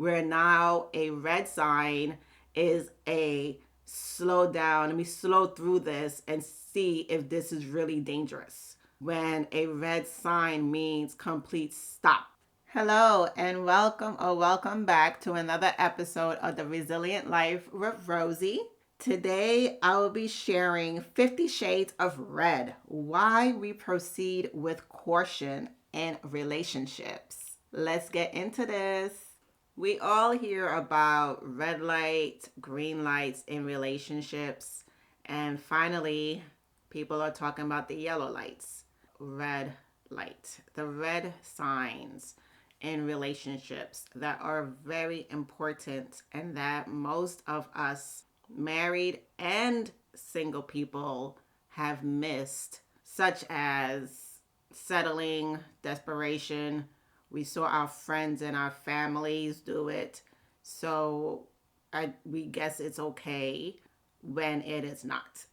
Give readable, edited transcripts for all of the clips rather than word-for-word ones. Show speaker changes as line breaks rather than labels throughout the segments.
where now a red sign is a slow down. Let me slow through this and see if this is really dangerous. When a red sign means complete stop. Hello and welcome back to another episode of The Resilient Life with Rosie. Today I will be sharing 50 Shades of Red, why we proceed with caution in relationships. Let's get into this. We all hear about red lights, green lights in relationships, and finally, people are talking about the yellow lights, red light, the red signs in relationships that are very important and that most of us married and single people have missed, such as settling, desperation. We saw our friends and our families do it. So we guess it's okay when it is not.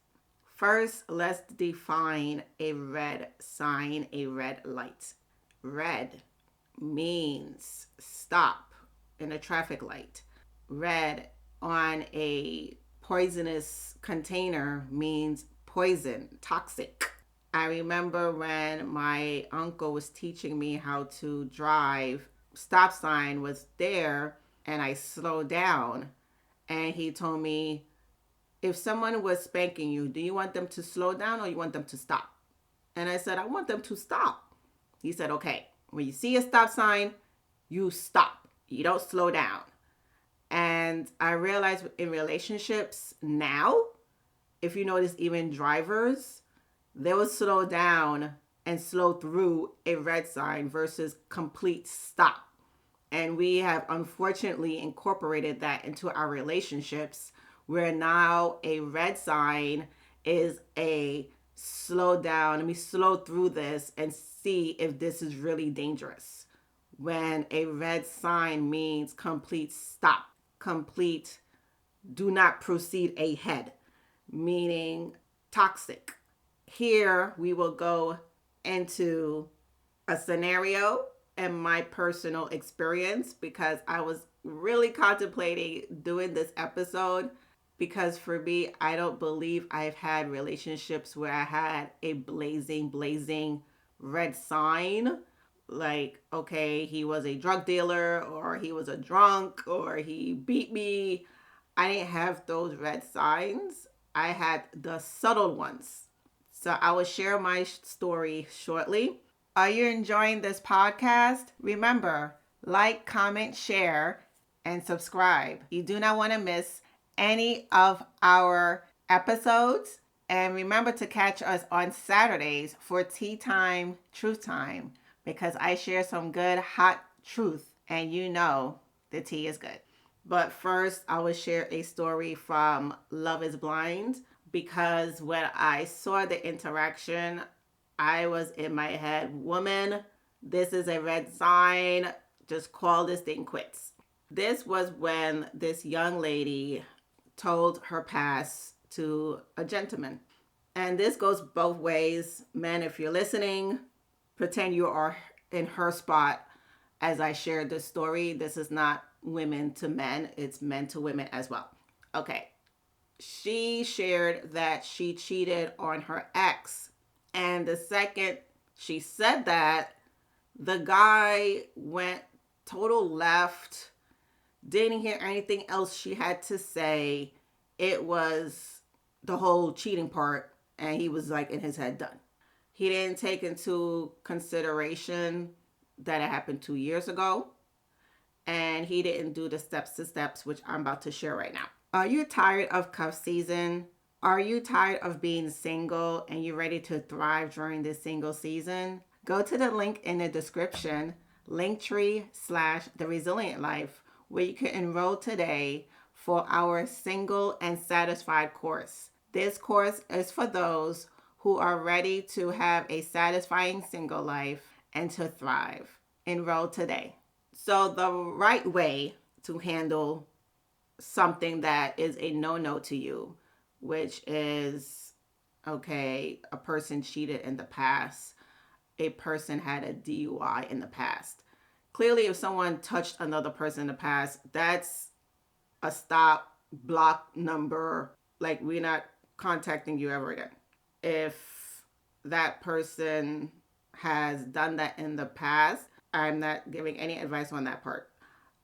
First, let's define a red sign, a red light. Red means stop in a traffic light. Red on a poisonous container means poison, toxic. I remember when my uncle was teaching me how to drive, stop sign was there and I slowed down and he told me, if someone was spanking you, do you want them to slow down or you want them to stop? And I said, I want them to stop. He said, okay, when you see a stop sign, you stop. You don't slow down. And I realized in relationships now, if you notice, even drivers, they will slow down and slow through a red sign versus complete stop. And we have unfortunately incorporated that into our relationships where now a red sign is a slow down. Let me slow through this and see if this is really dangerous. When a red sign means complete stop, complete do not proceed ahead, meaning toxic. Here we will go into a scenario and my personal experience because I was really contemplating doing this episode because for me, I don't believe I've had relationships where I had a blazing red sign. Like, okay, he was a drug dealer or he was a drunk or he beat me. I didn't have those red signs. I had the subtle ones. So I will share my story shortly. Are you enjoying this podcast? Remember, like, comment, share, and subscribe. You do not want to miss any of our episodes. And remember to catch us on Saturdays for Tea Time, Truth Time, because I share some good hot truth and you know the tea is good. But first, I will share a story from Love is Blind because when I saw the interaction, I was in my head, woman, this is a red sign. Just call this thing quits. This was when this young lady told her past to a gentleman. And this goes both ways. Men, if you're listening, pretend you are in her spot as I shared this story. This is not women to men, it's men to women as well. Okay. She shared that she cheated on her ex. And the second she said that, the guy went total left, didn't hear anything else she had to say. It was the whole cheating part, and he was like in his head done. He didn't take into consideration that it happened 2 years ago, and he didn't do the steps, which I'm about to share right now. Are you tired of cuff season? Are you tired of being single and you're ready to thrive during this single season? Go to the link in the description, Linktree/The Resilient Life, where you can enroll today for our Single and Satisfied course. This course is for those who are ready to have a satisfying single life and to thrive. Enroll today. So the right way to handle something that is a no-no to you, which is, okay, a person cheated in the past, a person had a DUI in the past. Clearly, if someone touched another person in the past, that's a stop, block number. Like, we're not contacting you ever again. If that person has done that in the past, I'm not giving any advice on that part.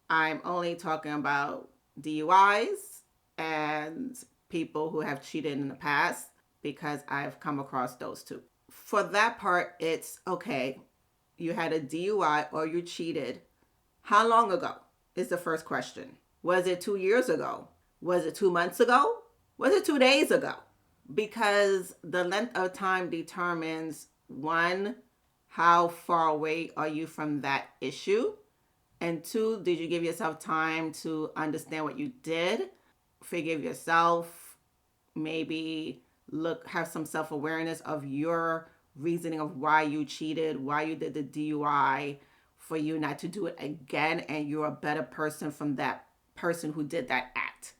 I'm only talking about DUIs and people who have cheated in the past because I've come across those two. For that part, it's okay. You had a DUI or you cheated. How long ago is the first question. Was it 2 years ago? Was it 2 months ago? Was it 2 days ago? Because the length of time determines, one, how far away are you from that issue? And two, did you give yourself time to understand what you did? Forgive yourself, maybe have some self-awareness of your reasoning of why you cheated, why you did the DUI, for you not to do it again, and you're a better person from that person who did that act.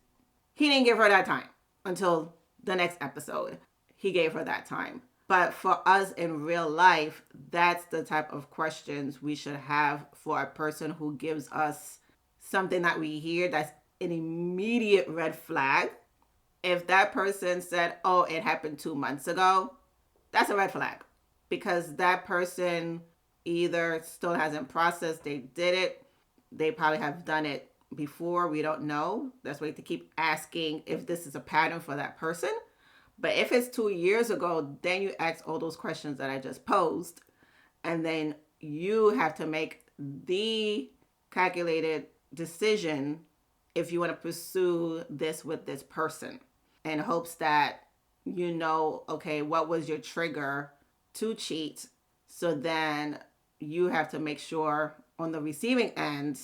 He didn't give her that time until the next episode. He gave her that time. But for us in real life, that's the type of questions we should have for a person who gives us something that we hear that's an immediate red flag. If that person said, oh, it happened 2 months ago, that's a red flag, because that person either still hasn't processed they did it. They probably have done it before. We don't know. That's why we have to keep asking if this is a pattern for that person. But if it's 2 years ago, then you ask all those questions that I just posed. And then you have to make the calculated decision if you want to pursue this with this person, in hopes that you know, okay, what was your trigger to cheat? So then you have to make sure on the receiving end,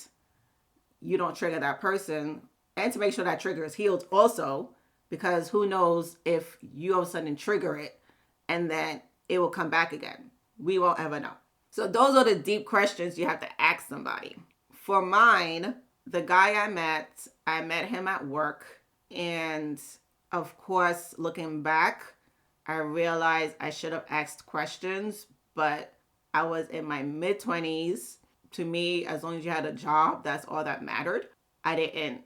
you don't trigger that person, and to make sure that trigger is healed also, because who knows if you all of a sudden trigger it and then it will come back again. We won't ever know. So those are the deep questions you have to ask somebody. For mine, the guy I met him at work. And of course, looking back, I realized I should have asked questions, but I was in my mid-20s. To me, as long as you had a job, that's all that mattered. I didn't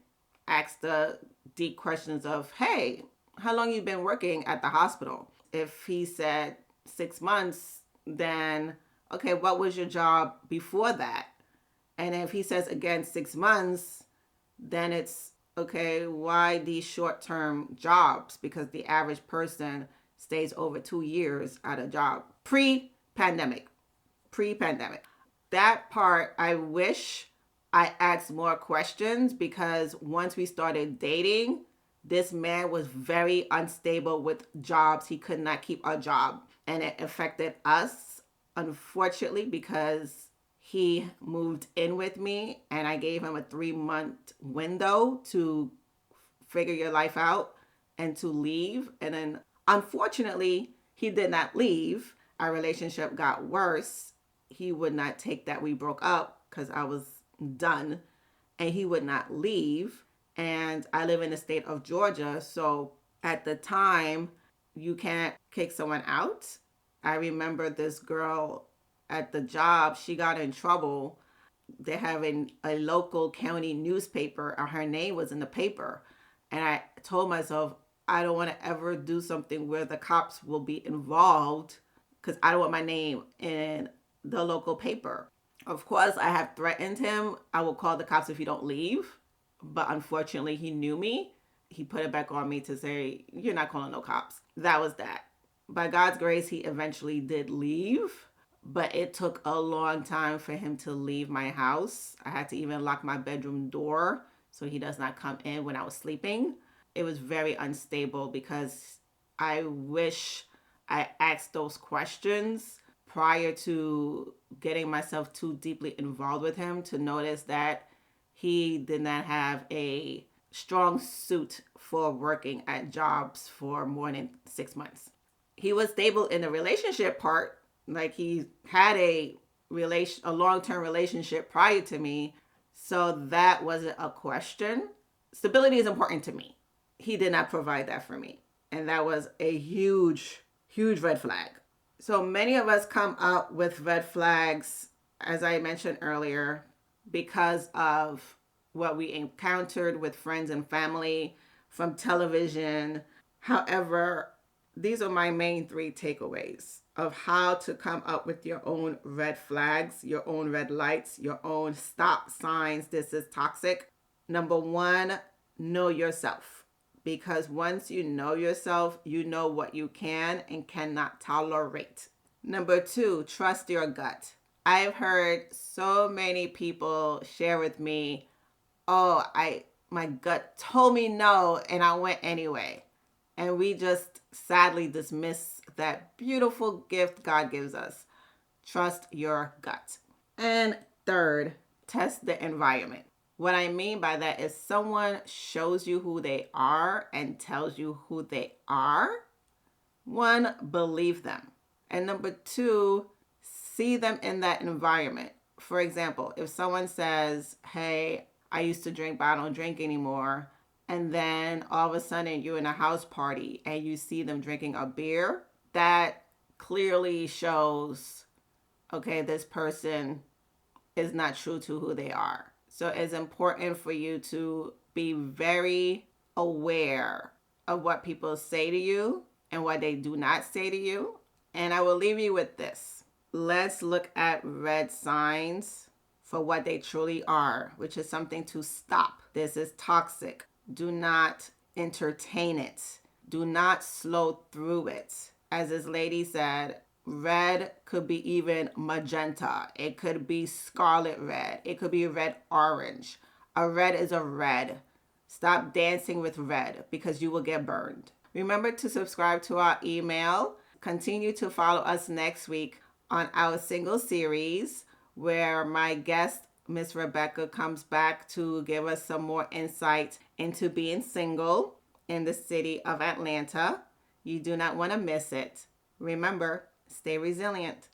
ask the deep questions of, hey, how long you been working at the hospital? If he said 6 months, then, okay, what was your job before that? And if he says, again, 6 months, then it's, okay, why these short-term jobs? Because the average person stays over 2 years at a job. Pre-pandemic. That part, I wish I asked more questions, because once we started dating, this man was very unstable with jobs. He could not keep a job. And it affected us, unfortunately, because he moved in with me and I gave him a 3-month window to figure your life out and to leave. And then unfortunately, he did not leave. Our relationship got worse. He would not take that we broke up because I was done, and he would not leave. And I live in the state of Georgia. So at the time, you can't kick someone out. I remember this girl at the job, she got in trouble. They have a local county newspaper, and her name was in the paper. And I told myself, I don't want to ever do something where the cops will be involved, because I don't want my name in the local paper. Of course, I have threatened him. I will call the cops if you don't leave. But unfortunately, he knew me. He put it back on me to say, you're not calling no cops. That was that. By God's grace, he eventually did leave. But it took a long time for him to leave my house. I had to even lock my bedroom door so he does not come in when I was sleeping. It was very unstable, because I wish I asked those questions prior to getting myself too deeply involved with him, to notice that he did not have a strong suit for working at jobs for more than 6 months. He was stable in the relationship part, like he had a long-term relationship prior to me, so that wasn't a question. Stability is important to me. He did not provide that for me, and that was a huge red flag. So many of us come up with red flags as I mentioned earlier, because of what we encountered with friends and family from television. However, these are my main three takeaways of how to come up with your own red flags, your own red lights, your own stop signs. This is toxic. Number one, know yourself. Because once you know yourself, you know what you can and cannot tolerate. Number two, trust your gut. I've heard so many people share with me, "Oh, I my gut told me no and I went anyway." And we just sadly dismiss that beautiful gift God gives us. Trust your gut. And third, test the environment. What I mean by that is someone shows you who they are and tells you who they are. One, believe them. And number two, see them in that environment. For example, if someone says, "Hey, I used to drink, but I don't drink anymore," and then all of a sudden you're in a house party and you see them drinking a beer, that clearly shows, okay, this person is not true to who they are. So it's important for you to be very aware of what people say to you and what they do not say to you. And I will leave you with this. Let's look at red signs for what they truly are, which is something to stop. This is toxic. Do not entertain it. Do not slow through it. As this lady said, red could be even magenta. It could be scarlet red. It could be red orange. A red is a red. Stop dancing with red because you will get burned. Remember to subscribe to our email. Continue to follow us next week on our single series where my guest, Miss Rebecca, comes back to give us some more insight into being single in the city of Atlanta. You do not want to miss it. Remember, stay resilient.